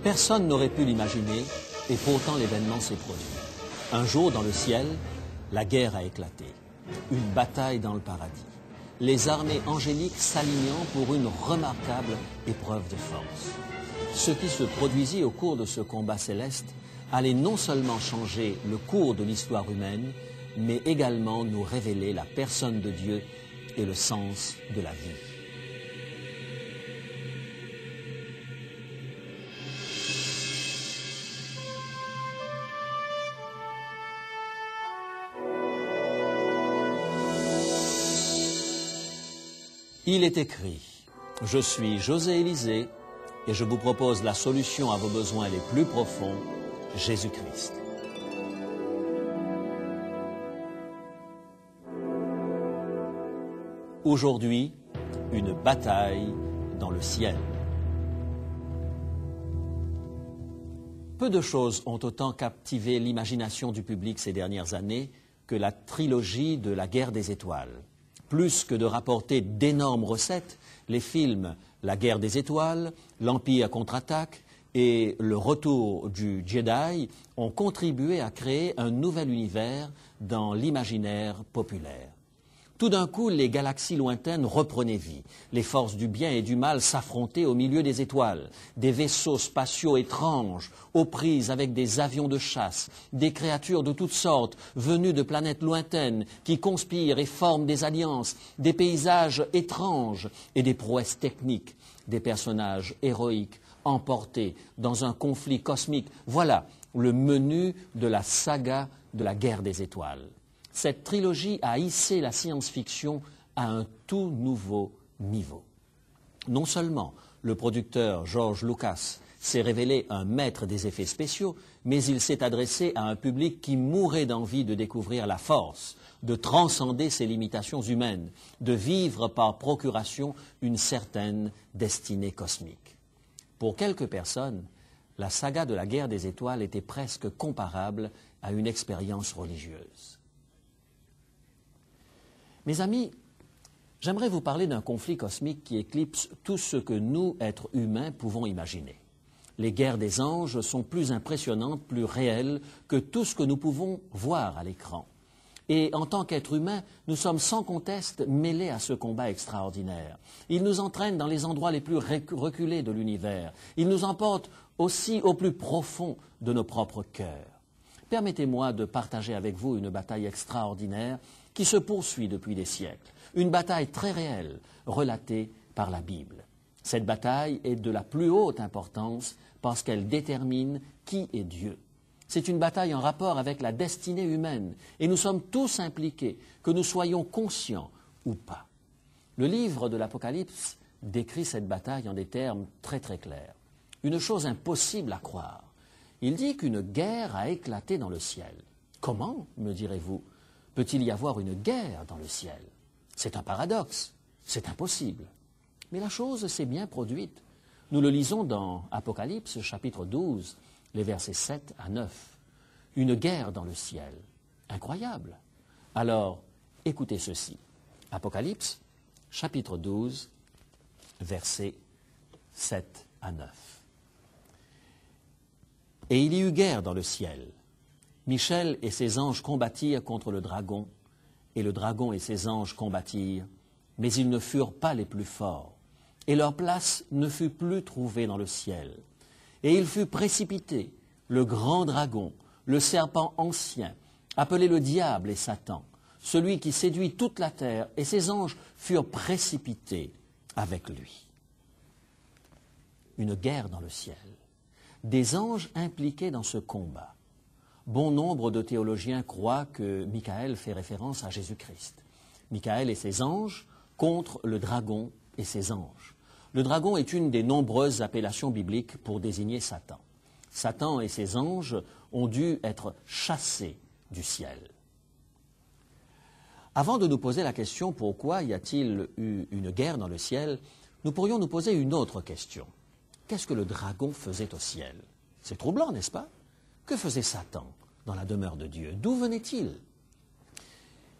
Personne n'aurait pu l'imaginer, et pourtant l'événement s'est produit. Un jour, dans le ciel, la guerre a éclaté. Une bataille dans le paradis. Les armées angéliques s'alignant pour une remarquable épreuve de force. Ce qui se produisit au cours de ce combat céleste allait non seulement changer le cours de l'histoire humaine, mais également nous révéler la personne de Dieu et le sens de la vie. Il est écrit, « Je suis José Élisée et je vous propose la solution à vos besoins les plus profonds, Jésus-Christ. » Aujourd'hui, une bataille dans le ciel. Peu de choses ont autant captivé l'imagination du public ces dernières années que la trilogie de la guerre des étoiles. Plus que de rapporter d'énormes recettes, les films La guerre des étoiles, L'Empire contre-attaque et Le retour du Jedi ont contribué à créer un nouvel univers dans l'imaginaire populaire. Tout d'un coup, les galaxies lointaines reprenaient vie. Les forces du bien et du mal s'affrontaient au milieu des étoiles. Des vaisseaux spatiaux étranges, aux prises avec des avions de chasse, des créatures de toutes sortes, venues de planètes lointaines, qui conspirent et forment des alliances, des paysages étranges et des prouesses techniques, des personnages héroïques, emportés dans un conflit cosmique. Voilà le menu de la saga de la guerre des étoiles. Cette trilogie a hissé la science-fiction à un tout nouveau niveau. Non seulement le producteur George Lucas s'est révélé un maître des effets spéciaux, mais il s'est adressé à un public qui mourait d'envie de découvrir la force, de transcender ses limitations humaines, de vivre par procuration une certaine destinée cosmique. Pour quelques personnes, la saga de la guerre des étoiles était presque comparable à une expérience religieuse. Mes amis, j'aimerais vous parler d'un conflit cosmique qui éclipse tout ce que nous, êtres humains, pouvons imaginer. Les guerres des anges sont plus impressionnantes, plus réelles que tout ce que nous pouvons voir à l'écran. Et en tant qu'êtres humains, nous sommes sans conteste mêlés à ce combat extraordinaire. Il nous entraîne dans les endroits les plus reculés de l'univers. Il nous emporte aussi au plus profond de nos propres cœurs. Permettez-moi de partager avec vous une bataille extraordinaire qui se poursuit depuis des siècles. Une bataille très réelle, relatée par la Bible. Cette bataille est de la plus haute importance parce qu'elle détermine qui est Dieu. C'est une bataille en rapport avec la destinée humaine et nous sommes tous impliqués, que nous soyons conscients ou pas. Le livre de l'Apocalypse décrit cette bataille en des termes très très clairs. Une chose impossible à croire. Il dit qu'une guerre a éclaté dans le ciel. Comment, me direz-vous, peut-il y avoir une guerre dans le ciel? C'est un paradoxe, c'est impossible. Mais la chose s'est bien produite. Nous le lisons dans Apocalypse, chapitre 12, les versets 7 à 9. Une guerre dans le ciel. Incroyable. Alors, écoutez ceci. Apocalypse, chapitre 12, versets 7 à 9. Et il y eut guerre dans le ciel. Michel et ses anges combattirent contre le dragon, et le dragon et ses anges combattirent, mais ils ne furent pas les plus forts, et leur place ne fut plus trouvée dans le ciel. Et il fut précipité, le grand dragon, le serpent ancien, appelé le diable et Satan, celui qui séduit toute la terre, et ses anges furent précipités avec lui. Une guerre dans le ciel. Des anges impliqués dans ce combat. Bon nombre de théologiens croient que Michael fait référence à Jésus-Christ. Michael et ses anges contre le dragon et ses anges. Le dragon est une des nombreuses appellations bibliques pour désigner Satan. Satan et ses anges ont dû être chassés du ciel. Avant de nous poser la question pourquoi y a-t-il eu une guerre dans le ciel, nous pourrions nous poser une autre question. Qu'est-ce que le dragon faisait au ciel? C'est troublant, n'est-ce pas? Que faisait Satan dans la demeure de Dieu? D'où venait-il?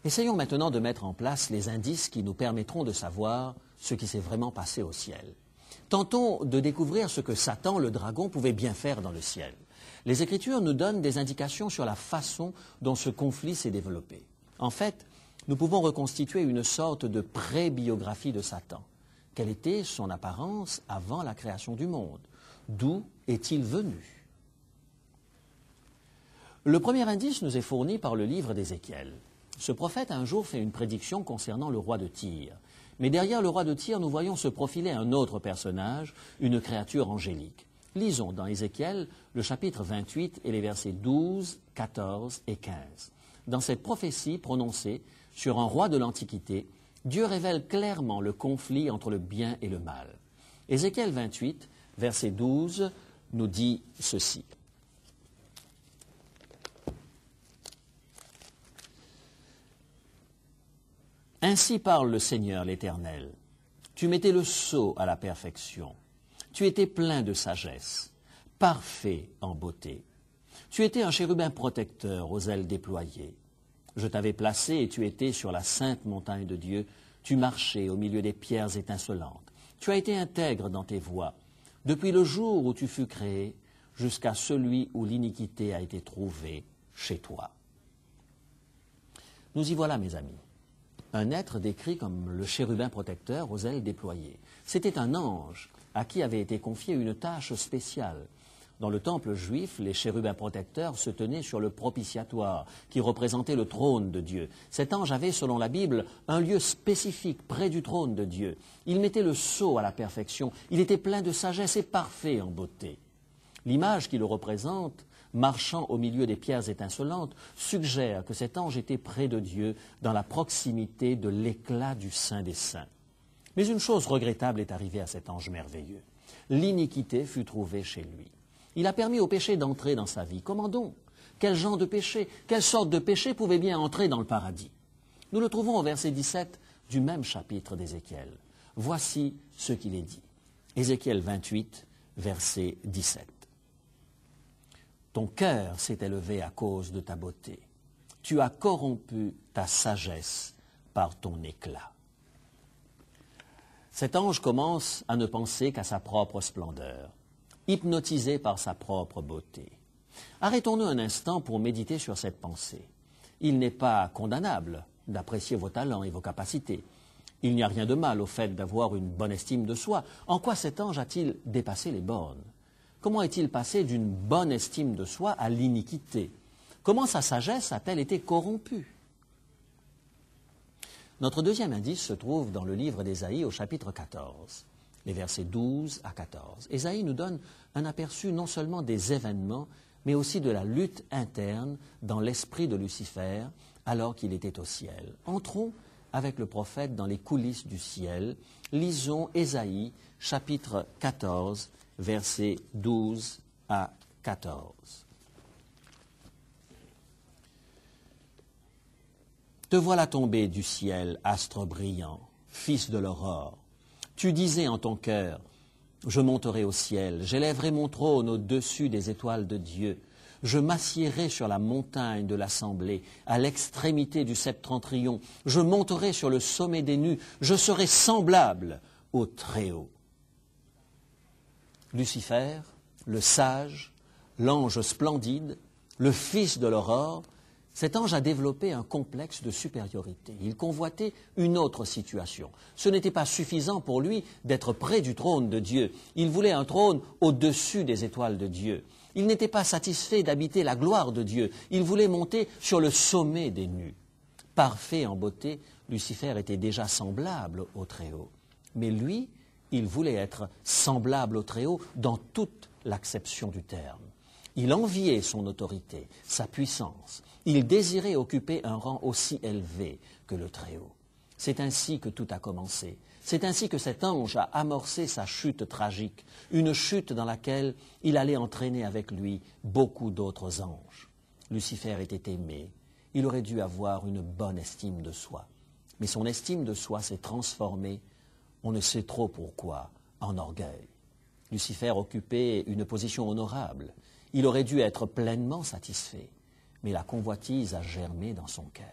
Essayons maintenant de mettre en place les indices qui nous permettront de savoir ce qui s'est vraiment passé au ciel. Tentons de découvrir ce que Satan, le dragon, pouvait bien faire dans le ciel. Les Écritures nous donnent des indications sur la façon dont ce conflit s'est développé. En fait, nous pouvons reconstituer une sorte de pré-biographie de Satan. Quelle était son apparence avant la création du monde? D'où est-il venu? Le premier indice nous est fourni par le livre d'Ézéchiel. Ce prophète un jour fait une prédiction concernant le roi de Tyr. Mais derrière le roi de Tyr, nous voyons se profiler un autre personnage, une créature angélique. Lisons dans Ézéchiel le chapitre 28 et les versets 12, 14 et 15. Dans cette prophétie prononcée sur un roi de l'Antiquité, Dieu révèle clairement le conflit entre le bien et le mal. Ézéchiel 28, verset 12, nous dit ceci. Ainsi parle le Seigneur l'Éternel. Tu mettais le sceau à la perfection. Tu étais plein de sagesse, parfait en beauté. Tu étais un chérubin protecteur aux ailes déployées. Je t'avais placé et tu étais sur la sainte montagne de Dieu. Tu marchais au milieu des pierres étincelantes. Tu as été intègre dans tes voies, depuis le jour où tu fus créé jusqu'à celui où l'iniquité a été trouvée chez toi. Nous y voilà, mes amis. Un être décrit comme le chérubin protecteur aux ailes déployées. C'était un ange à qui avait été confiée une tâche spéciale. Dans le temple juif, les chérubins protecteurs se tenaient sur le propitiatoire, qui représentait le trône de Dieu. Cet ange avait, selon la Bible, un lieu spécifique près du trône de Dieu. Il mettait le sceau à la perfection. Il était plein de sagesse et parfait en beauté. L'image qui le représente, marchant au milieu des pierres étincelantes, suggère que cet ange était près de Dieu, dans la proximité de l'éclat du Saint des Saints. Mais une chose regrettable est arrivée à cet ange merveilleux. L'iniquité fut trouvée chez lui. Il a permis au péché d'entrer dans sa vie. Comment donc? Quel genre de péché? Quelle sorte de péché pouvait bien entrer dans le paradis? Nous le trouvons au verset 17 du même chapitre d'Ézéchiel. Voici ce qu'il est dit. Ézéchiel 28, verset 17. Ton cœur s'est élevé à cause de ta beauté. Tu as corrompu ta sagesse par ton éclat. Cet ange commence à ne penser qu'à sa propre splendeur, hypnotisé par sa propre beauté. Arrêtons-nous un instant pour méditer sur cette pensée. Il n'est pas condamnable d'apprécier vos talents et vos capacités. Il n'y a rien de mal au fait d'avoir une bonne estime de soi. En quoi cet ange a-t-il dépassé les bornes? Comment est-il passé d'une bonne estime de soi à l'iniquité? Comment sa sagesse a-t-elle été corrompue? Notre deuxième indice se trouve dans le livre d'Ésaïe au chapitre 14, les versets 12 à 14. Ésaïe nous donne un aperçu non seulement des événements, mais aussi de la lutte interne dans l'esprit de Lucifer alors qu'il était au ciel. Entrons avec le prophète dans les coulisses du ciel. Lisons Ésaïe chapitre 14, versets 12 à 14. Te voilà tombé du ciel, astre brillant, fils de l'aurore. Tu disais en ton cœur, je monterai au ciel, j'élèverai mon trône au-dessus des étoiles de Dieu. Je m'assiérai sur la montagne de l'assemblée, à l'extrémité du septentrion. Je monterai sur le sommet des nues, je serai semblable au Très-Haut. Lucifer, le sage, l'ange splendide, le fils de l'aurore, cet ange a développé un complexe de supériorité. Il convoitait une autre situation. Ce n'était pas suffisant pour lui d'être près du trône de Dieu. Il voulait un trône au-dessus des étoiles de Dieu. Il n'était pas satisfait d'habiter la gloire de Dieu. Il voulait monter sur le sommet des nues. Parfait en beauté, Lucifer était déjà semblable au Très-Haut. Mais lui, il voulait être semblable au Très-Haut dans toute l'acception du terme. Il enviait son autorité, sa puissance. Il désirait occuper un rang aussi élevé que le Très-Haut. C'est ainsi que tout a commencé. C'est ainsi que cet ange a amorcé sa chute tragique, une chute dans laquelle il allait entraîner avec lui beaucoup d'autres anges. Lucifer était aimé. Il aurait dû avoir une bonne estime de soi. Mais son estime de soi s'est transformée, on ne sait trop pourquoi, en orgueil. Lucifer occupait une position honorable. Il aurait dû être pleinement satisfait, mais la convoitise a germé dans son cœur.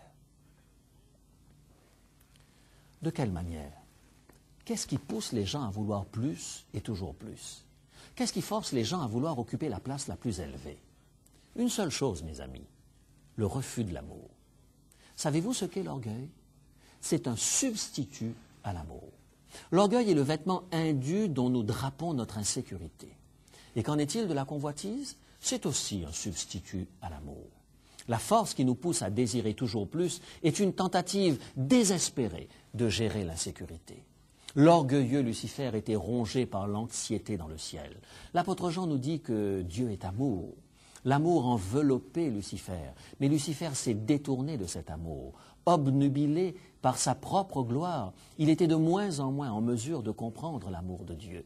De quelle manière? Qu'est-ce qui pousse les gens à vouloir plus et toujours plus? Qu'est-ce qui force les gens à vouloir occuper la place la plus élevée? Une seule chose, mes amis, le refus de l'amour. Savez-vous ce qu'est l'orgueil? C'est un substitut à l'amour. L'orgueil est le vêtement indu dont nous drapons notre insécurité. Et qu'en est-il de la convoitise? C'est aussi un substitut à l'amour. La force qui nous pousse à désirer toujours plus est une tentative désespérée de gérer l'insécurité. L'orgueilleux Lucifer était rongé par l'anxiété dans le ciel. L'apôtre Jean nous dit que Dieu est amour. L'amour enveloppait Lucifer, mais Lucifer s'est détourné de cet amour. Obnubilé par sa propre gloire, il était de moins en moins en mesure de comprendre l'amour de Dieu.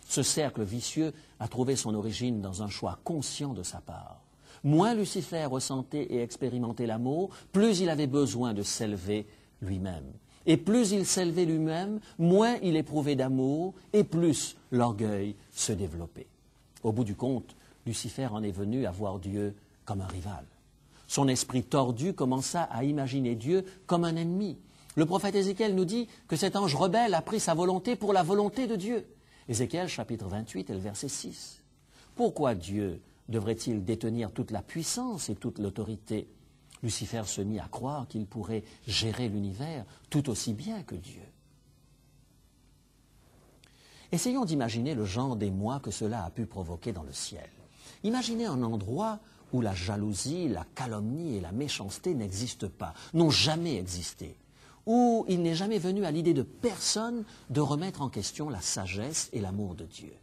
Ce cercle vicieux a trouvé son origine dans un choix conscient de sa part. Moins Lucifer ressentait et expérimentait l'amour, plus il avait besoin de s'élever lui-même. Et plus il s'élevait lui-même, moins il éprouvait d'amour, et plus l'orgueil se développait. Au bout du compte, Lucifer en est venu à voir Dieu comme un rival. Son esprit tordu commença à imaginer Dieu comme un ennemi. Le prophète Ézéchiel nous dit que cet ange rebelle a pris sa volonté pour la volonté de Dieu. Ézéchiel chapitre 28 et le verset 6. Pourquoi Dieu devrait-il détenir toute la puissance et toute l'autorité? Lucifer se mit à croire qu'il pourrait gérer l'univers tout aussi bien que Dieu. Essayons d'imaginer le genre d'émoi que cela a pu provoquer dans le ciel. Imaginez un endroit où la jalousie, la calomnie et la méchanceté n'existent pas, n'ont jamais existé, où il n'est jamais venu à l'idée de personne de remettre en question la sagesse et l'amour de Dieu.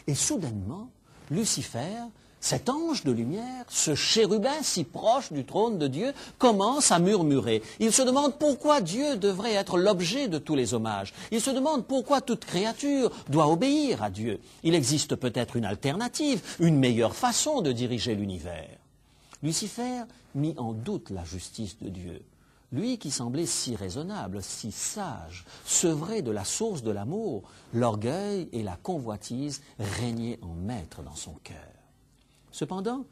Et soudainement, Lucifer, cet ange de lumière, ce chérubin si proche du trône de Dieu, commence à murmurer. Il se demande pourquoi Dieu devrait être l'objet de tous les hommages. Il se demande pourquoi toute créature doit obéir à Dieu. Il existe peut-être une alternative, une meilleure façon de diriger l'univers. Lucifer mit en doute la justice de Dieu. Lui qui semblait si raisonnable, si sage, sevré de la source de l'amour, l'orgueil et la convoitise régnaient en maître dans son cœur. Cependant,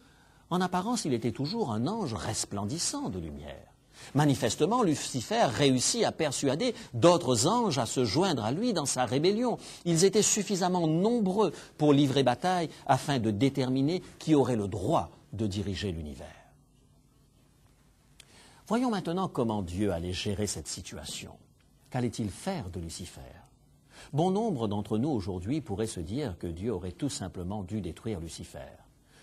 en apparence, il était toujours un ange resplendissant de lumière. Manifestement, Lucifer réussit à persuader d'autres anges à se joindre à lui dans sa rébellion. Ils étaient suffisamment nombreux pour livrer bataille afin de déterminer qui aurait le droit de diriger l'univers. Voyons maintenant comment Dieu allait gérer cette situation. Qu'allait-il faire de Lucifer? Bon nombre d'entre nous aujourd'hui pourraient se dire que Dieu aurait tout simplement dû détruire Lucifer.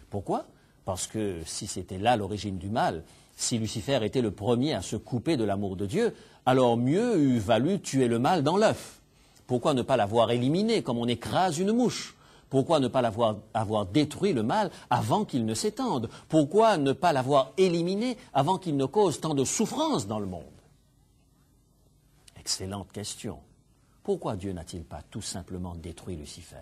Pourquoi? Parce que si c'était là l'origine du mal, si Lucifer était le premier à se couper de l'amour de Dieu, alors mieux eût valu tuer le mal dans l'œuf. Pourquoi ne pas l'avoir éliminé comme on écrase une mouche? Pourquoi ne pas avoir détruit le mal avant qu'il ne s'étende? Pourquoi ne pas l'avoir éliminé avant qu'il ne cause tant de souffrance dans le monde? Excellente question. Pourquoi Dieu n'a-t-il pas tout simplement détruit Lucifer?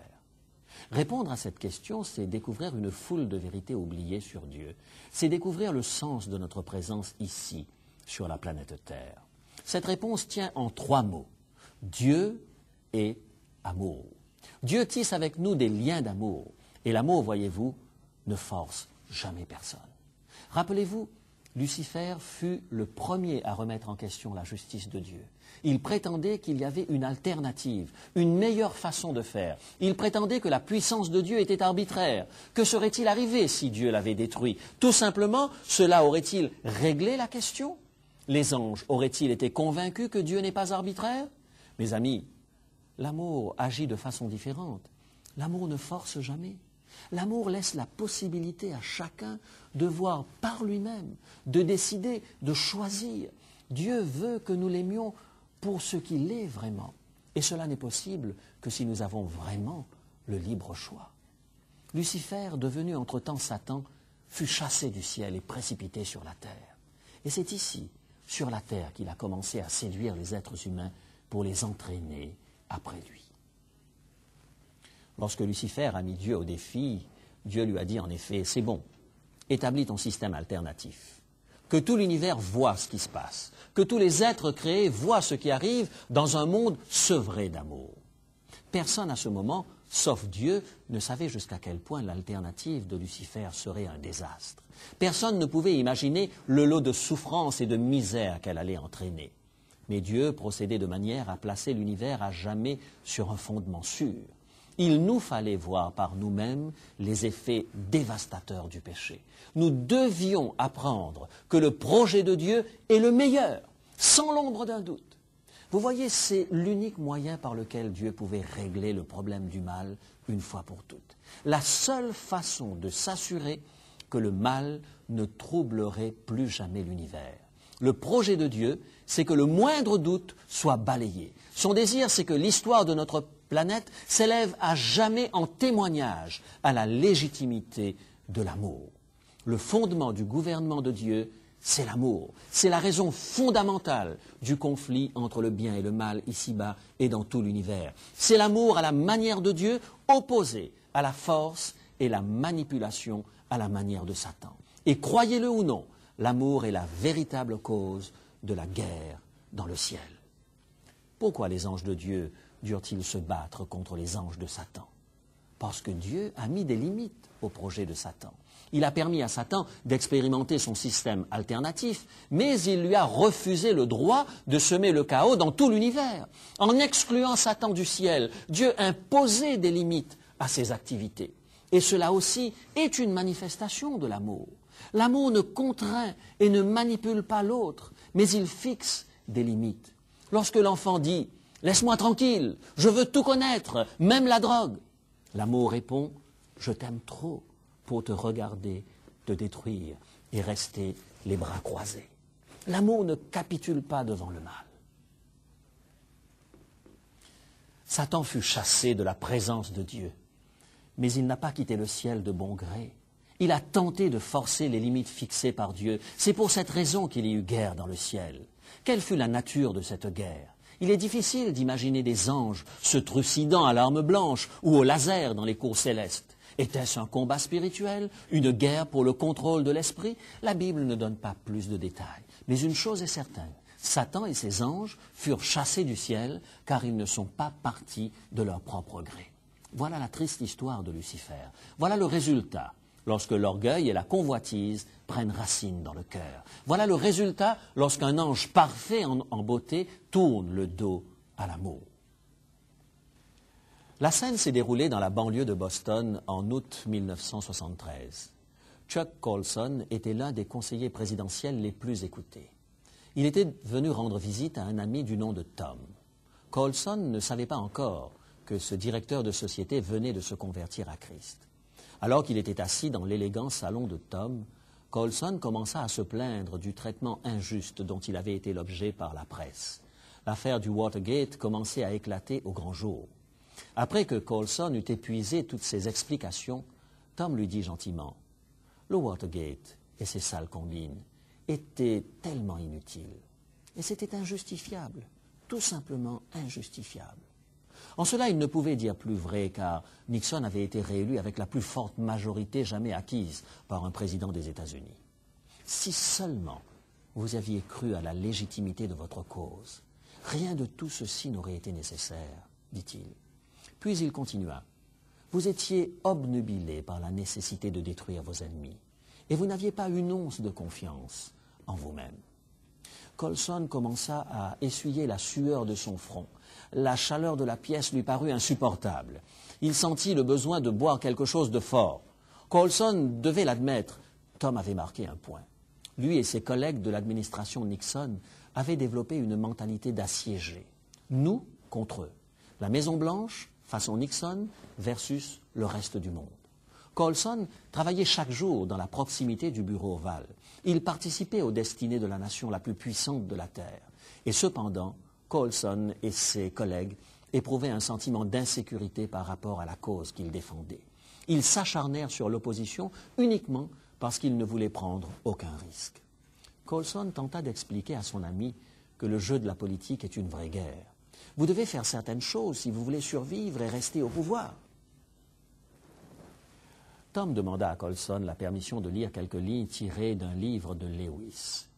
Répondre à cette question, c'est découvrir une foule de vérités oubliées sur Dieu. C'est découvrir le sens de notre présence ici, sur la planète Terre. Cette réponse tient en 3 mots. Dieu et amour. Dieu tisse avec nous des liens d'amour. Et l'amour, voyez-vous, ne force jamais personne. Rappelez-vous, Lucifer fut le premier à remettre en question la justice de Dieu. Il prétendait qu'il y avait une alternative, une meilleure façon de faire. Il prétendait que la puissance de Dieu était arbitraire. Que serait-il arrivé si Dieu l'avait détruit? Tout simplement, cela aurait-il réglé la question? Les anges auraient-ils été convaincus que Dieu n'est pas arbitraire? Mes amis, l'amour agit de façon différente. L'amour ne force jamais. L'amour laisse la possibilité à chacun de voir par lui-même, de décider, de choisir. Dieu veut que nous l'aimions pour ce qu'il est vraiment. Et cela n'est possible que si nous avons vraiment le libre choix. Lucifer, devenu entre-temps Satan, fut chassé du ciel et précipité sur la terre. Et c'est ici, sur la terre, qu'il a commencé à séduire les êtres humains pour les entraîner après lui. Lorsque Lucifer a mis Dieu au défi, Dieu lui a dit en effet, c'est bon, établis ton système alternatif. Que tout l'univers voit ce qui se passe, que tous les êtres créés voient ce qui arrive dans un monde sevré d'amour. Personne à ce moment, sauf Dieu, ne savait jusqu'à quel point l'alternative de Lucifer serait un désastre. Personne ne pouvait imaginer le lot de souffrance et de misère qu'elle allait entraîner. Mais Dieu procédait de manière à placer l'univers à jamais sur un fondement sûr. Il nous fallait voir par nous-mêmes les effets dévastateurs du péché. Nous devions apprendre que le projet de Dieu est le meilleur, sans l'ombre d'un doute. Vous voyez, c'est l'unique moyen par lequel Dieu pouvait régler le problème du mal une fois pour toutes. La seule façon de s'assurer que le mal ne troublerait plus jamais l'univers. Le projet de Dieu, c'est que le moindre doute soit balayé. Son désir, c'est que l'histoire de notre planète s'élève à jamais en témoignage à la légitimité de l'amour. Le fondement du gouvernement de Dieu, c'est l'amour. C'est la raison fondamentale du conflit entre le bien et le mal ici-bas et dans tout l'univers. C'est l'amour à la manière de Dieu, opposé à la force et la manipulation à la manière de Satan. Et croyez-le ou non, l'amour est la véritable cause de la guerre dans le ciel. Pourquoi les anges de Dieu durent-ils se battre contre les anges de Satan? Parce que Dieu a mis des limites au projet de Satan. Il a permis à Satan d'expérimenter son système alternatif, mais il lui a refusé le droit de semer le chaos dans tout l'univers. En excluant Satan du ciel, Dieu imposait des limites à ses activités. Et cela aussi est une manifestation de l'amour. L'amour ne contraint et ne manipule pas l'autre, mais il fixe des limites. Lorsque l'enfant dit « Laisse-moi tranquille, je veux tout connaître, même la drogue », l'amour répond « Je t'aime trop pour te regarder, te détruire et rester les bras croisés. » L'amour ne capitule pas devant le mal. Satan fut chassé de la présence de Dieu, mais il n'a pas quitté le ciel de bon gré. Il a tenté de forcer les limites fixées par Dieu. C'est pour cette raison qu'il y eut guerre dans le ciel. Quelle fut la nature de cette guerre? Il est difficile d'imaginer des anges se trucidant à l'arme blanche ou au laser dans les cours célestes. Était-ce un combat spirituel, une guerre pour le contrôle de l'esprit? La Bible ne donne pas plus de détails. Mais une chose est certaine, Satan et ses anges furent chassés du ciel car ils ne sont pas partis de leur propre gré. Voilà la triste histoire de Lucifer. Voilà le résultat lorsque l'orgueil et la convoitise prennent racine dans le cœur. Voilà le résultat lorsqu'un ange parfait en beauté tourne le dos à l'amour. La scène s'est déroulée dans la banlieue de Boston en août 1973. Chuck Colson était l'un des conseillers présidentiels les plus écoutés. Il était venu rendre visite à un ami du nom de Tom. Colson ne savait pas encore que ce directeur de société venait de se convertir à Christ. Alors qu'il était assis dans l'élégant salon de Tom, Colson commença à se plaindre du traitement injuste dont il avait été l'objet par la presse. L'affaire du Watergate commençait à éclater au grand jour. Après que Colson eut épuisé toutes ses explications, Tom lui dit gentiment « Le Watergate et ses sales combines étaient tellement inutiles. Et c'était injustifiable, tout simplement injustifiable. » En cela, il ne pouvait dire plus vrai, car Nixon avait été réélu avec la plus forte majorité jamais acquise par un président des États-Unis. Si seulement vous aviez cru à la légitimité de votre cause, rien de tout ceci n'aurait été nécessaire, dit-il. Puis il continua. Vous étiez obnubilé par la nécessité de détruire vos ennemis, et vous n'aviez pas une once de confiance en vous-même. Colson commença à essuyer la sueur de son front. La chaleur de la pièce lui parut insupportable. Il sentit le besoin de boire quelque chose de fort. Colson devait l'admettre. Tom avait marqué un point. Lui et ses collègues de l'administration Nixon avaient développé une mentalité d'assiégés. Nous contre eux. La Maison-Blanche, façon Nixon, versus le reste du monde. Colson travaillait chaque jour dans la proximité du bureau ovale. Il participait aux destinées de la nation la plus puissante de la Terre. Et cependant, Colson et ses collègues éprouvaient un sentiment d'insécurité par rapport à la cause qu'ils défendaient. Ils s'acharnèrent sur l'opposition uniquement parce qu'ils ne voulaient prendre aucun risque. Colson tenta d'expliquer à son ami que le jeu de la politique est une vraie guerre. Vous devez faire certaines choses si vous voulez survivre et rester au pouvoir. Tom demanda à Colson la permission de lire quelques lignes tirées d'un livre de Lewis.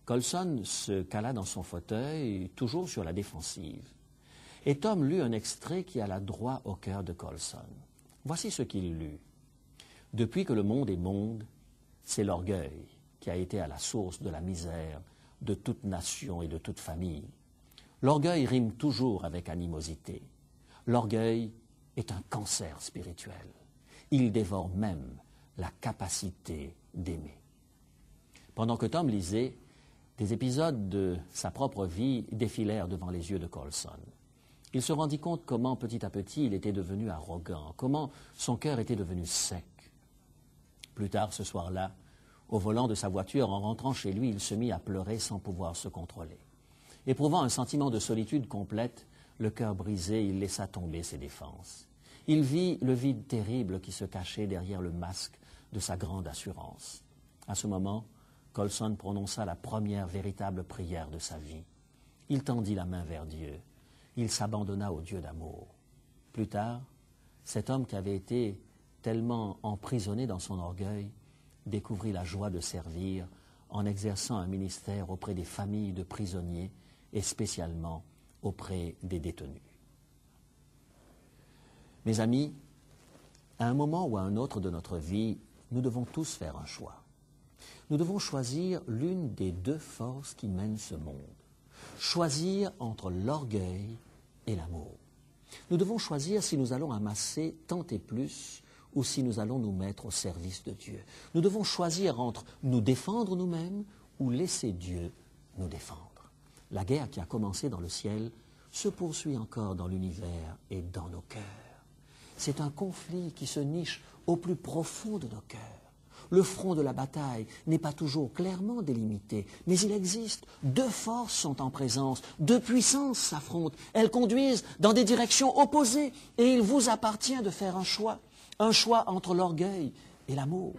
Colson se cala dans son fauteuil, toujours sur la défensive. Et Tom lut un extrait qui alla droit au cœur de Colson. Voici ce qu'il lut. « Depuis que le monde est monde, c'est l'orgueil qui a été à la source de la misère de toute nation et de toute famille. L'orgueil rime toujours avec animosité. L'orgueil est un cancer spirituel. Il dévore même la capacité d'aimer. Pendant que Tom lisait, des épisodes de sa propre vie défilèrent devant les yeux de Colson. Il se rendit compte comment, petit à petit, il était devenu arrogant, comment son cœur était devenu sec. Plus tard, ce soir-là, au volant de sa voiture, en rentrant chez lui, il se mit à pleurer sans pouvoir se contrôler. Éprouvant un sentiment de solitude complète, le cœur brisé, il laissa tomber ses défenses. Il vit le vide terrible qui se cachait derrière le masque de sa grande assurance. À ce moment, Colson prononça la première véritable prière de sa vie. Il tendit la main vers Dieu. Il s'abandonna au Dieu d'amour. Plus tard, cet homme qui avait été tellement emprisonné dans son orgueil découvrit la joie de servir en exerçant un ministère auprès des familles de prisonniers et spécialement auprès des détenus. Mes amis, à un moment ou à un autre de notre vie, nous devons tous faire un choix. Nous devons choisir l'une des deux forces qui mènent ce monde. Choisir entre l'orgueil et l'amour. Nous devons choisir si nous allons amasser tant et plus ou si nous allons nous mettre au service de Dieu. Nous devons choisir entre nous défendre nous-mêmes ou laisser Dieu nous défendre. La guerre qui a commencé dans le ciel se poursuit encore dans l'univers et dans nos cœurs. C'est un conflit qui se niche au plus profond de nos cœurs. Le front de la bataille n'est pas toujours clairement délimité, mais il existe. Deux forces sont en présence, deux puissances s'affrontent. Elles conduisent dans des directions opposées et il vous appartient de faire un choix entre l'orgueil et l'amour.